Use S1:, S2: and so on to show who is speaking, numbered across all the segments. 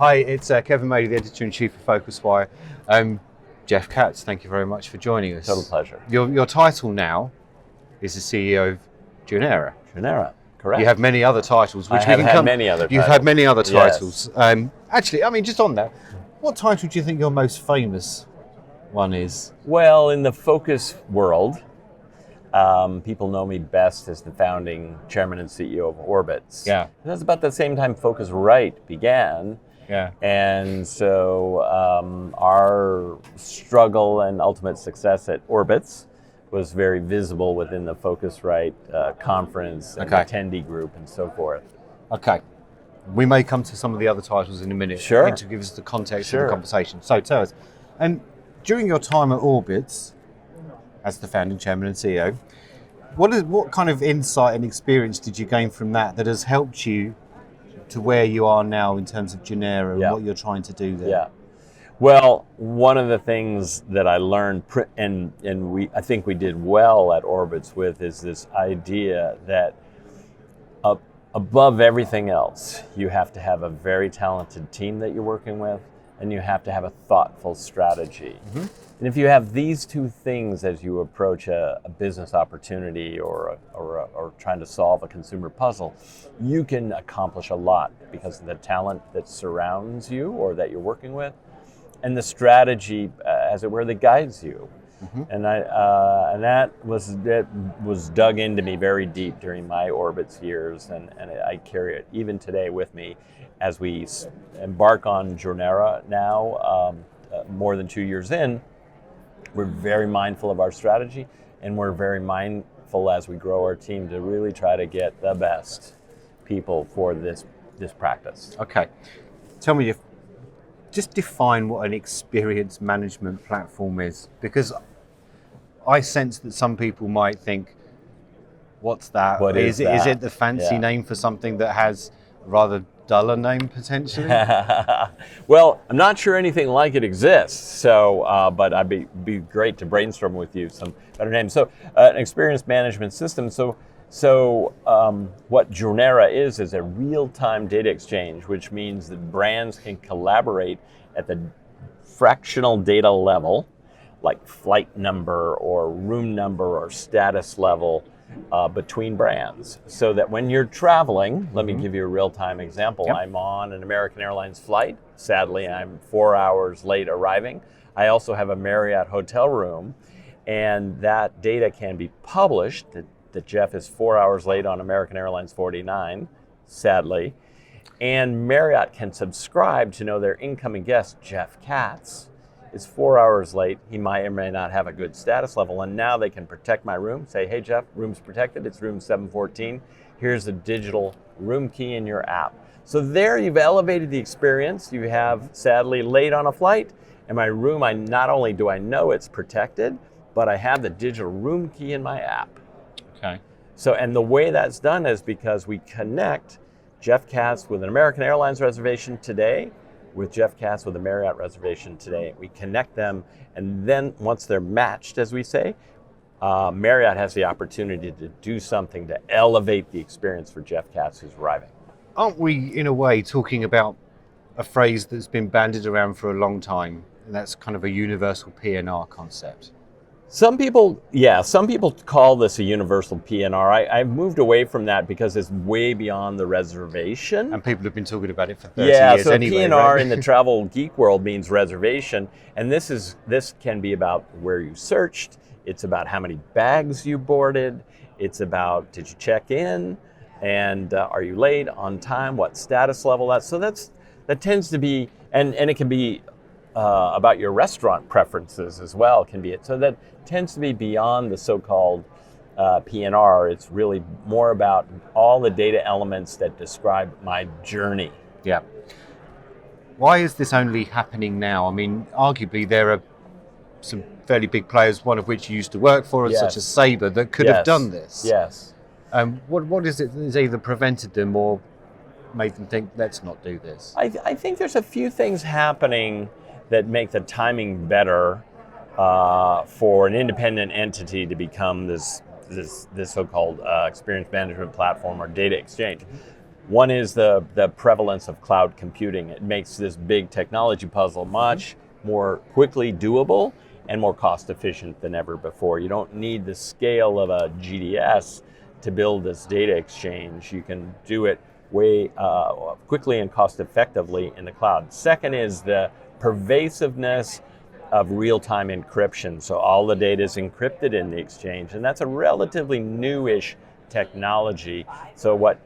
S1: Hi, it's Kevin Mady, the Editor-in-Chief of PhocusWire. Jeff Katz, thank you very much for joining us.
S2: Total pleasure.
S1: Your title now is the CEO of Journera.
S2: Journera, correct.
S1: You have many other titles, which
S2: You've had many other
S1: titles.
S2: Yes.
S1: Actually, I mean, just on that, what title do you think your most famous one is?
S2: Well, in the focus world, people know me best as the founding chairman and CEO of Orbitz.
S1: Yeah.
S2: That's about the same time Phocuswright began.
S1: Yeah.
S2: And so our struggle and ultimate success at Orbitz was very visible within the Phocuswright Conference and attendee group and so forth.
S1: Okay. We may come to some of the other titles in a minute.
S2: Sure.
S1: To give us the context of the conversation. So tell us, and during your time at Orbitz, as the founding chairman and CEO, what kind of insight and experience did you gain from that has helped you to where you are now in terms of Journera and what you're trying to do there?
S2: Yeah. Well, one of the things that I learned, and I think we did well at Orbitz with, is this idea that above everything else, you have to have a very talented team that you're working with, and you have to have a thoughtful strategy. Mm-hmm. And if you have these two things as you approach a business opportunity or trying to solve a consumer puzzle, you can accomplish a lot because of the talent that surrounds you or that you're working with, and the strategy, as it were, that guides you. Mm-hmm. And that was dug into me very deep during my Orbitz years, and I carry it even today with me as we embark on Journera now, more than 2 years in. We're very mindful of our strategy, and we're very mindful as we grow our team to really try to get the best people for this practice.
S1: Okay. Tell me, just define what an experience management platform is, because I sense that some people might think, what's that?
S2: What is that?
S1: Is it the fancy name for something that has a rather duller name potentially?
S2: Well, I'm not sure anything like it exists, so but I'd be great to brainstorm with you some better names. So an experience management system. So what Journera is a real-time data exchange, which means that brands can collaborate at the fractional data level, like flight number or room number or status level, between brands, so that when you're traveling, let me give you a real-time example. Yep. I'm on an American Airlines flight. Sadly, I'm 4 hours late arriving. I also have a Marriott hotel room, and that data can be published that Jeff is 4 hours late on American Airlines 49, sadly, and Marriott can subscribe to know their incoming guest, Jeff Katz, is 4 hours late. He might or may not have a good status level, and now they can protect my room. Say, hey Jeff, room's protected, it's room 714. Here's a digital room key in your app. So there you've elevated the experience. You have, sadly, late on a flight, and my room, not only do I know it's protected, but I have the digital room key in my app.
S1: Okay.
S2: So, and the way that's done is because we connect Jeff Katz with an American Airlines reservation today, with Jeff Katz with a Marriott reservation today. We connect them, and then once they're matched, as we say, Marriott has the opportunity to do something to elevate the experience for Jeff Katz who's arriving.
S1: Aren't we, in a way, talking about a phrase that's been bandied around for a long time, and that's kind of a universal P&R concept?
S2: Some people call this a universal P&R. I've moved away from that because it's way beyond the reservation.
S1: And people have been talking about it for 30 years
S2: so
S1: anyway.
S2: P&R
S1: right?
S2: in the travel geek world means reservation, and this can be about where you searched. It's about how many bags you boarded. It's about, did you check in, and are you late, on time, what status level that. So that tends to be, and it can be about your restaurant preferences as well, can be it. So that tends to be beyond the so-called P&R. It's really more about all the data elements that describe my journey.
S1: Yeah. Why is this only happening now? I mean, arguably there are some fairly big players, one of which you used to work for, such as Sabre, that could have done this.
S2: Yes.
S1: What is it that has either prevented them or made them think, let's not do this?
S2: I think there's a few things happening that make the timing better for an independent entity to become this so-called experience management platform or data exchange. One is the prevalence of cloud computing. It makes this big technology puzzle much more quickly doable and more cost efficient than ever before. You don't need the scale of a GDS to build this data exchange. You can do it way quickly and cost effectively in the cloud. Second is the pervasiveness of real-time encryption. So all the data is encrypted in the exchange, and that's a relatively newish technology. So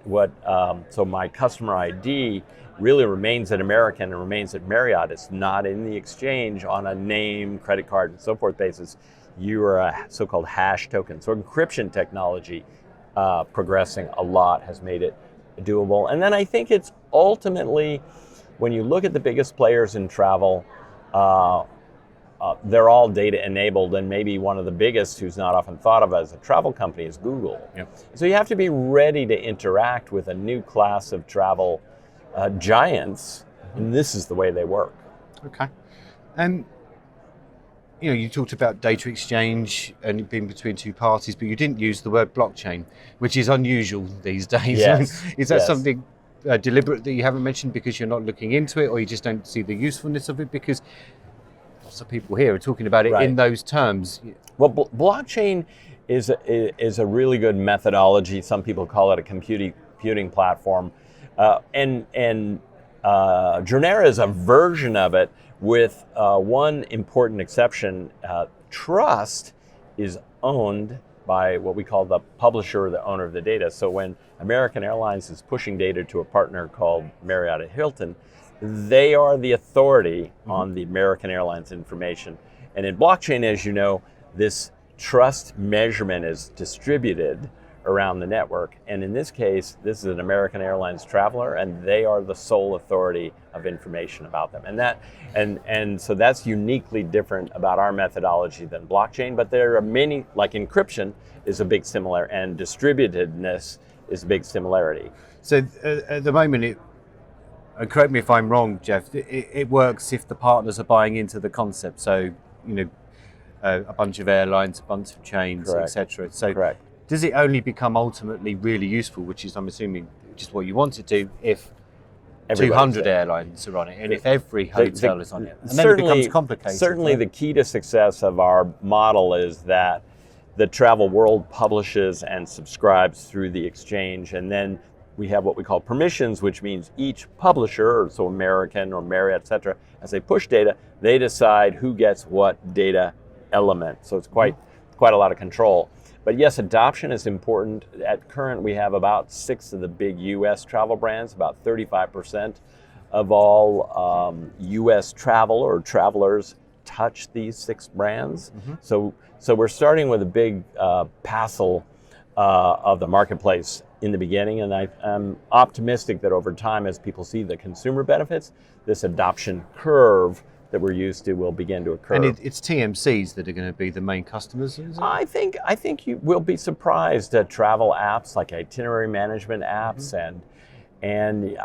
S2: so my customer ID really remains at American and remains at Marriott. It's not in the exchange on a name, credit card, and so forth basis. You are a so-called hash token. So encryption technology progressing a lot has made it doable. And then I think it's ultimately, when you look at the biggest players in travel, they're all data enabled, and maybe one of the biggest, who's not often thought of as a travel company, is Google.
S1: Yep.
S2: So you have to be ready to interact with a new class of travel giants, and this is the way they work.
S1: Okay. And you talked about data exchange and being between two parties, but you didn't use the word blockchain, which is unusual these days.
S2: Yes.
S1: Is that something deliberate that you haven't mentioned because you're not looking into it, or you just don't see the usefulness of it? Because lots of people here are talking about it in those terms.
S2: Well, blockchain is a really good methodology. Some people call it a computing platform, and Journera is a version of it with one important exception. Trust is owned by what we call the publisher or the owner of the data. So when American Airlines is pushing data to a partner called Marriott or Hilton, they are the authority on the American Airlines information. And in blockchain, as you know, this trust measurement is distributed around the network. And in this case, this is an American Airlines traveler, and they are the sole authority of information about them. And so that's uniquely different about our methodology than blockchain. But there are many, like encryption is a big similar, and distributedness is a big similarity.
S1: So at the moment, correct me if I'm wrong, Jeff, it works if the partners are buying into the concept. So, a bunch of airlines, a bunch of chains, etc. So
S2: correct.
S1: Does it only become ultimately really useful, which is, I'm assuming, which is what you want to do, if 200 airlines are on it, and if every hotel is on it? And then it becomes complicated.
S2: Certainly the key to success of our model is that the travel world publishes and subscribes through the exchange, and then we have what we call permissions, which means each publisher, so American or Marriott, et cetera, as they push data, they decide who gets what data element. So it's quite a lot of control. But yes, adoption is important. At current, we have about 6 of the big U.S. travel brands. About 35% of all U.S. travel or travelers touch these 6 brands. So we're starting with a big parcel of the marketplace in the beginning, and I'm optimistic that over time, as people see the consumer benefits, this adoption curve that we're used to will begin to occur.
S1: And it's TMCs that are going to be the main customers, is it?
S2: I think you will be surprised at travel apps like itinerary management apps and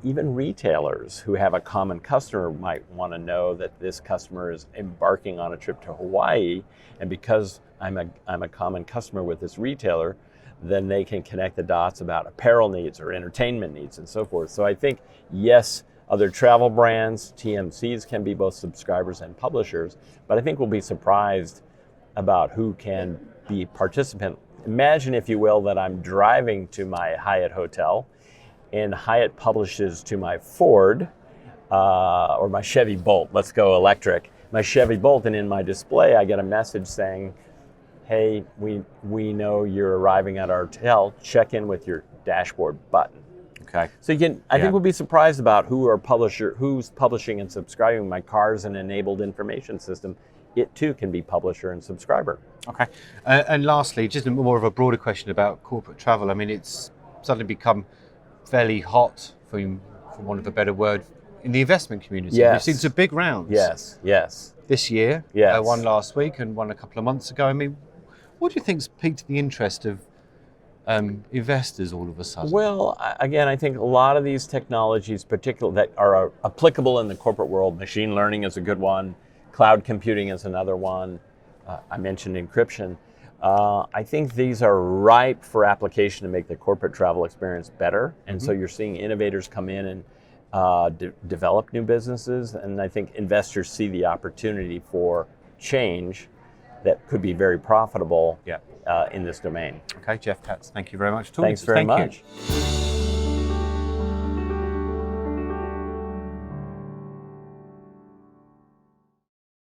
S2: even retailers who have a common customer might want to know that this customer is embarking on a trip to Hawaii, and because I'm a common customer with this retailer, then they can connect the dots about apparel needs or entertainment needs and so forth. So I think, yes, other travel brands, TMCs, can be both subscribers and publishers, but I think we'll be surprised about who can be participant. Imagine, if you will, that I'm driving to my Hyatt hotel, and Hyatt publishes to my Ford or my Chevy Bolt, let's go electric, my Chevy Bolt, and in my display I get a message saying, hey, we know you're arriving at our hotel, check in with your dashboard button.
S1: Okay.
S2: So I think we'll be surprised about who's publishing and subscribing. My car's an enabled information system. It too can be publisher and subscriber.
S1: Okay. And lastly, just more of a broader question about corporate travel. I mean, it's suddenly become fairly hot, for want of a better word, in the investment community.
S2: Yes.
S1: We've seen some big rounds.
S2: Yes.
S1: This year.
S2: Yes.
S1: One last week and one a couple of months ago. I mean, what do you think's piqued the interest of investors all of a sudden?
S2: Well, again, I think a lot of these technologies, particularly that are applicable in the corporate world, machine learning is a good one, cloud computing is another one, I mentioned encryption, I think these are ripe for application to make the corporate travel experience better. And so you're seeing innovators come in and develop new businesses. And I think investors see the opportunity for change that could be very profitable in this domain.
S1: Okay, Jeff Katz, thank you very much for talking.
S2: Thanks very much.
S1: You.